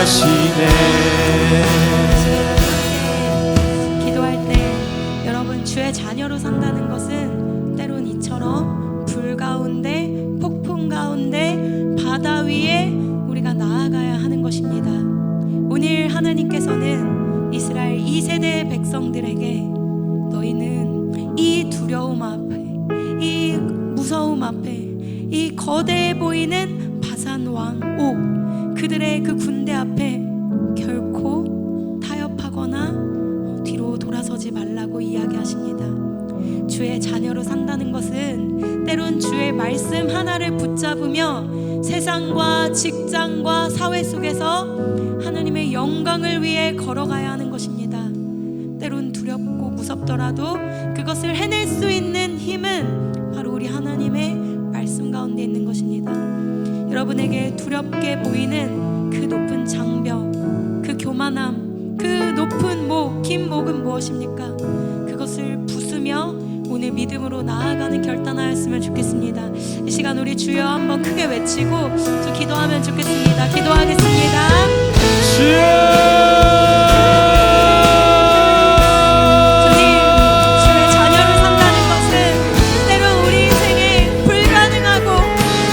하시네. 기도할 때 여러분 주의 자녀로 산다는 것은 때론 이처럼 불 가운데, 폭풍 가운데, 바다 위에 우리가 나아가야 하는 것입니다. 오늘 하나님께서는 이스라엘 2세대 백성들에게 너희는 이 두려움 앞에, 이 무서움 앞에, 이 거대해 보이는 바산 왕 옥, 그들의 그 군대 앞에 결코 타협하거나 뒤로 돌아서지 말라고 이야기하십니다. 주의 자녀로 산다는 것은 때론 주의 말씀 하나를 붙잡으며 세상과 직장과 사회 속에서 하나님의 영광을 위해 걸어가야 하는 것입니다. 때론 두렵고 무섭더라도 그것을 해낼 수 있는 힘은 바로 우리 하나님의 말씀 가운데 있는 것입니다. 여러분에게 두렵게 보이는 그 높은 장벽, 그 교만함, 그 높은 목, 긴 목은 무엇입니까? 그것을 부수며 오늘 믿음으로 나아가는 결단하였으면 좋겠습니다. 이 시간 우리 주여 한번 크게 외치고 좀 기도하면 좋겠습니다. 기도하겠습니다. 주의 자녀를 산다는 것은 때론 우리 인생에 불가능하고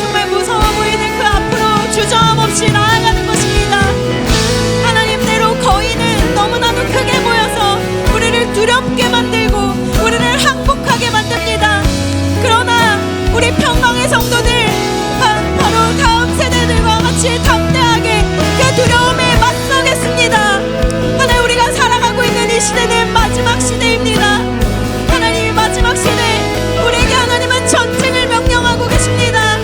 정말 무서워 보이는 그 앞으로 주저함없이 나아가는 것입니다. 하나님, 때론 거인은 너무나도 크게 보여서 우리를 두렵게 만들고 우리를 항복하게 만듭니다. 그러나 우리 평강의 성도들 바로 다음 세대들과 같이 담대하게 그 두려움에 맞서겠습니다. 하나님, 우리가 살아가고 있는 이 시대는 마지막 시대입니다. 하나님, 마지막 시대 우리에게 하나님은 전쟁을 명령하고 계십니다.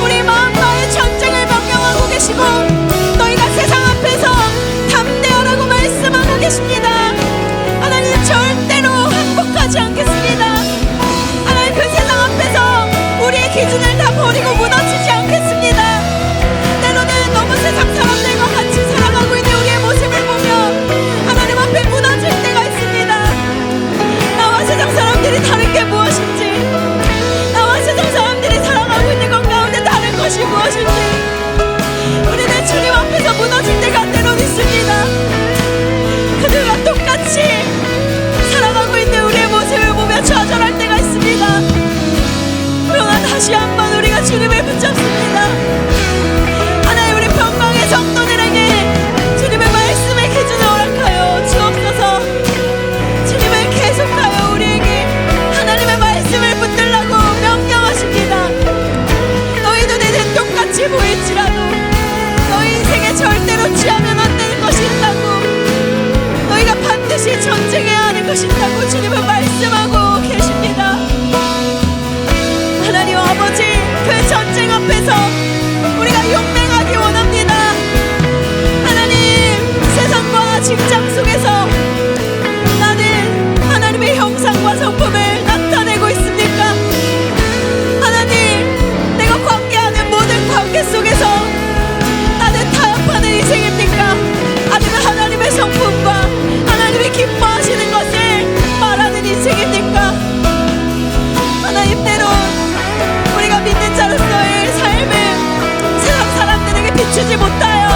우리 마음과의 전쟁을 명령하고 계시고 너희가 세상 앞에서 담대하라고 말씀하고 계십니다. 하나님, 절대로 항복하지 않겠습니다. 하나님, 그 세상 앞에서 우리의 기준을 다 버리고 무너지지 않겠습니다. 때로는 너무 세상 사람들과 같이 살아가고 있는 우리의 모습을 보며 하나님 앞에 무너질 때가 있습니다. 나와 세상 사람들이 다른 게 무엇인지, 나와 세상 사람들이 살아가고 있는 것 가운데 다른 것이 무엇인지 우리는 주님 앞에서 무너질 때가 때론 있습니다. 그들과 똑같이 살아가고 있는 우리의 모습을 보며 좌절할 때가 있습니다. 그러나 다시 한번 우리가 주님을 붙잡습니다. 하나님, 우리 평강의 성도들에게 주님의 말씀의 기준을 허락하여 주옵소서. 주님을 계속하여 우리에게 하나님의 말씀을 붙들라고 명령하십니다. 너희 눈에는 똑같이 보일지라도 너희 인생에 절대로 취하면 안 되는 것이 있다고, 너희가 반드시 전쟁해야 하는 것이 있다고 주님은 말씀하고 계십니다. 하나님 아버지, 그 전쟁 앞에서 우리가 용맹하기 원합니다. 하나님, 세상과 직장 속에서 나는 하나님의 형상과 성품을 나타내고 있습니까? 하나님, 내가 관계하는 모든 관계 속에서 나는 타협하는 인생입니까? 아니면 하나님의 성품과 하나님이 기뻐하시는 것을 말하는 인생입니까? 하나님, 때론 우리가 믿는 자로서의 삶을 세상 사람들에게 비추지 못하여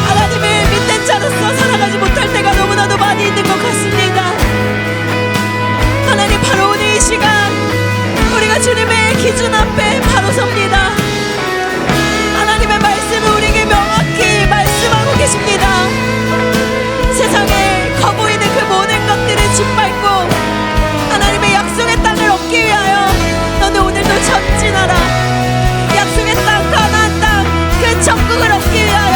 하나님을 믿는 자로서 살아가지 못할 때가 너무나도 많이 있는 것 같습니다. 하나님, 바로 오늘 이 시간 우리가 주님의 기준 앞에 바로 섭니다. 하나님의 말씀을 우리에게 명확히 말씀하고 계십니다. 세상에 커 보이는 그 모든 것들을 짓밟고 하나님의 약속의 땅을 얻기 위하여 너는 오늘도 전진하라. 약속의 땅, 가나안 땅, 그 천국을 얻기 위하여,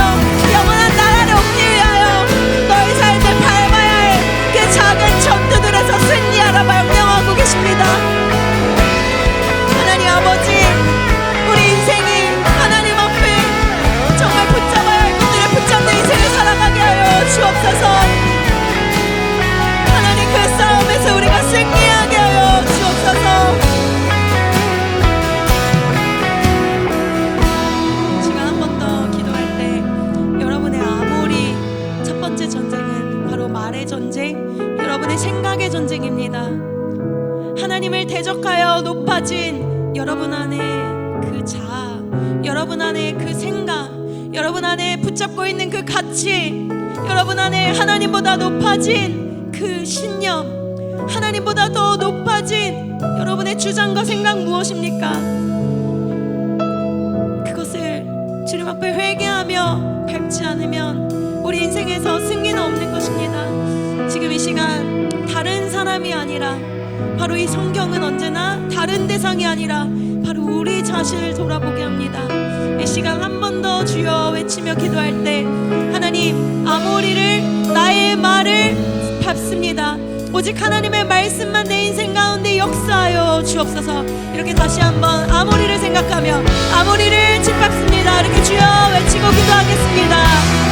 영원한 나라를 얻기 위하여 너의 삶을 밟아야 할 그 작은 전투들에서 승리하라 명령하고 계십니다. 하나님 아버지, 우리 인생이 하나님 앞에 정말 붙잡아야 할 것들을 붙잡는 인생을 살아가게 하여 주옵소서. 하나님, 그 싸움에서 우리가 승리하게 하여 주옵소서. 시간 한 번 더 기도할 때 여러분의 아모리 첫 번째 전쟁은 바로 말의 전쟁, 여러분의 생각의 전쟁입니다. 하나님을 대적하여 높아진 여러분 안에 그 자아, 여러분 안에 그 생각, 여러분 안에 붙잡고 있는 그 가치, 여러분 안에 하나님보다 높아진 그 신념, 하나님보다 더 높아진 여러분의 주장과 생각 무엇입니까? 그것을 주님 앞에 회개하며 밟지 않으면 우리 인생에서 승리는 없는 것입니다. 지금 이 시간 다른 사람이 아니라, 바로 이 성경은 언제나 다른 대상이 아니라 바로 우리 자신을 돌아보게 합니다. 이 시간 한 번 더 주여 외치며 기도할 때, 하나님, 아모리를, 나의 말을 밟습니다. 오직 하나님의 말씀만 내 인생 가운데 역사하여 주옵소서. 이렇게 다시 한번 아모리를 생각하며 아모리를 짓밟습니다. 이렇게 주여 외치고 기도하겠습니다.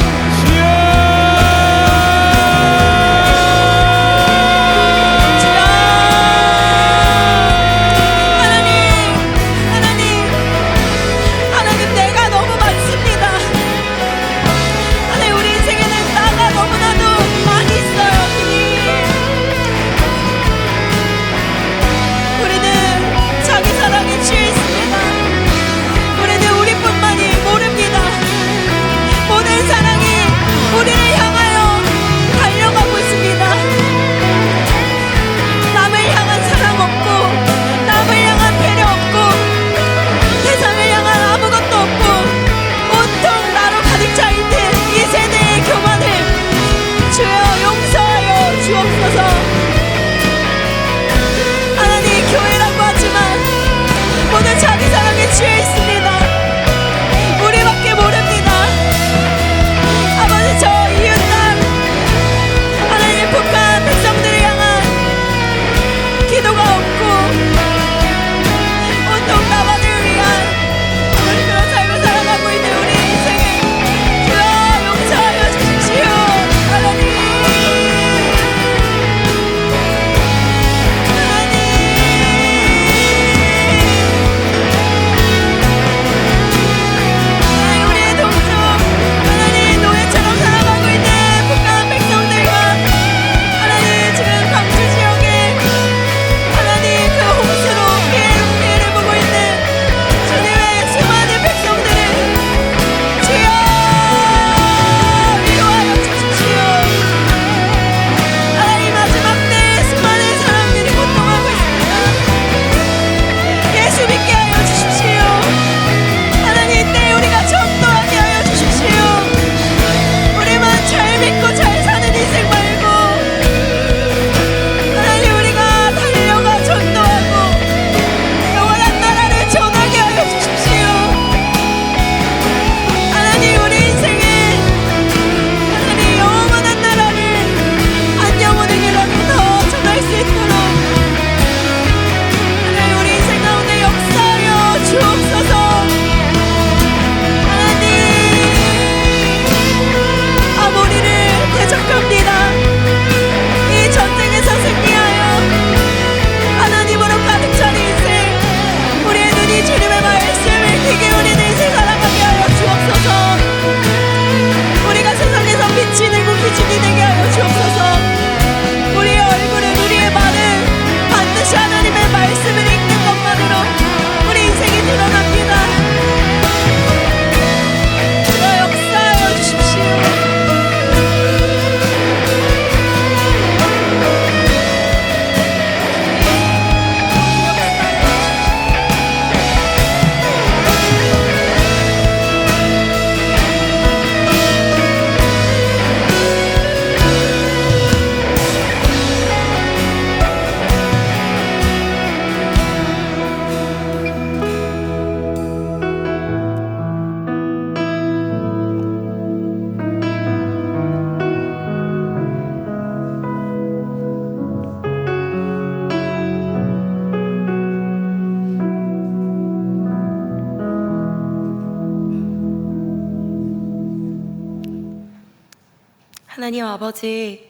하나님 아버지,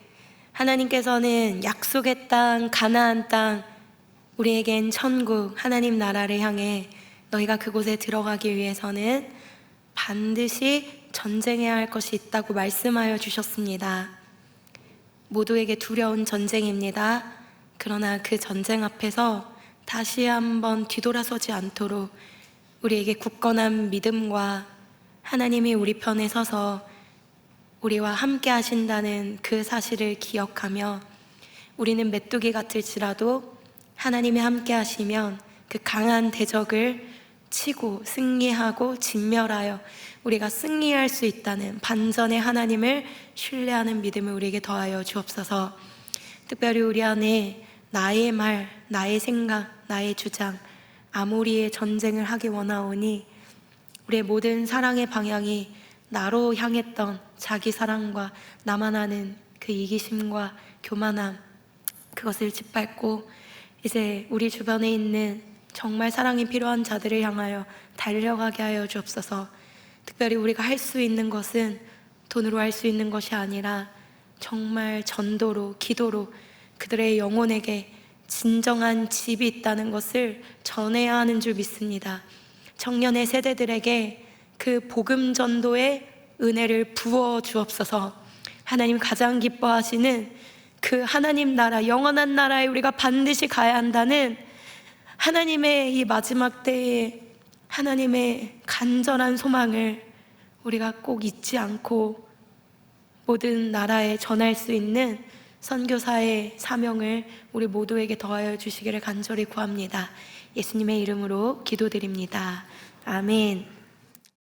하나님께서는 약속의 땅, 가나안 땅, 우리에겐 천국, 하나님 나라를 향해 너희가 그곳에 들어가기 위해서는 반드시 전쟁해야 할 것이 있다고 말씀하여 주셨습니다. 모두에게 두려운 전쟁입니다. 그러나 그 전쟁 앞에서 다시 한번 뒤돌아서지 않도록 우리에게 굳건한 믿음과 하나님이 우리 편에 서서 우리와 함께 하신다는 그 사실을 기억하며 우리는 메뚜기 같을지라도 하나님이 함께 하시면 그 강한 대적을 치고 승리하고 진멸하여 우리가 승리할 수 있다는 반전의 하나님을 신뢰하는 믿음을 우리에게 더하여 주옵소서. 특별히 우리 안에 나의 말, 나의 생각, 나의 주장, 아무리의 전쟁을 하기 원하오니 우리의 모든 사랑의 방향이 나로 향했던 자기 사랑과 나만 아는 그 이기심과 교만함, 그것을 짓밟고 이제 우리 주변에 있는 정말 사랑이 필요한 자들을 향하여 달려가게 하여 주옵소서. 특별히 우리가 할 수 있는 것은 돈으로 할 수 있는 것이 아니라 정말 전도로, 기도로 그들의 영혼에게 진정한 집이 있다는 것을 전해야 하는 줄 믿습니다. 청년의 세대들에게 그 복음 전도의 은혜를 부어 주옵소서. 하나님 가장 기뻐하시는 그 하나님 나라, 영원한 나라에 우리가 반드시 가야 한다는 하나님의 이 마지막 때에 하나님의 간절한 소망을 우리가 꼭 잊지 않고 모든 나라에 전할 수 있는 선교사의 사명을 우리 모두에게 더하여 주시기를 간절히 구합니다. 예수님의 이름으로 기도드립니다. 아멘.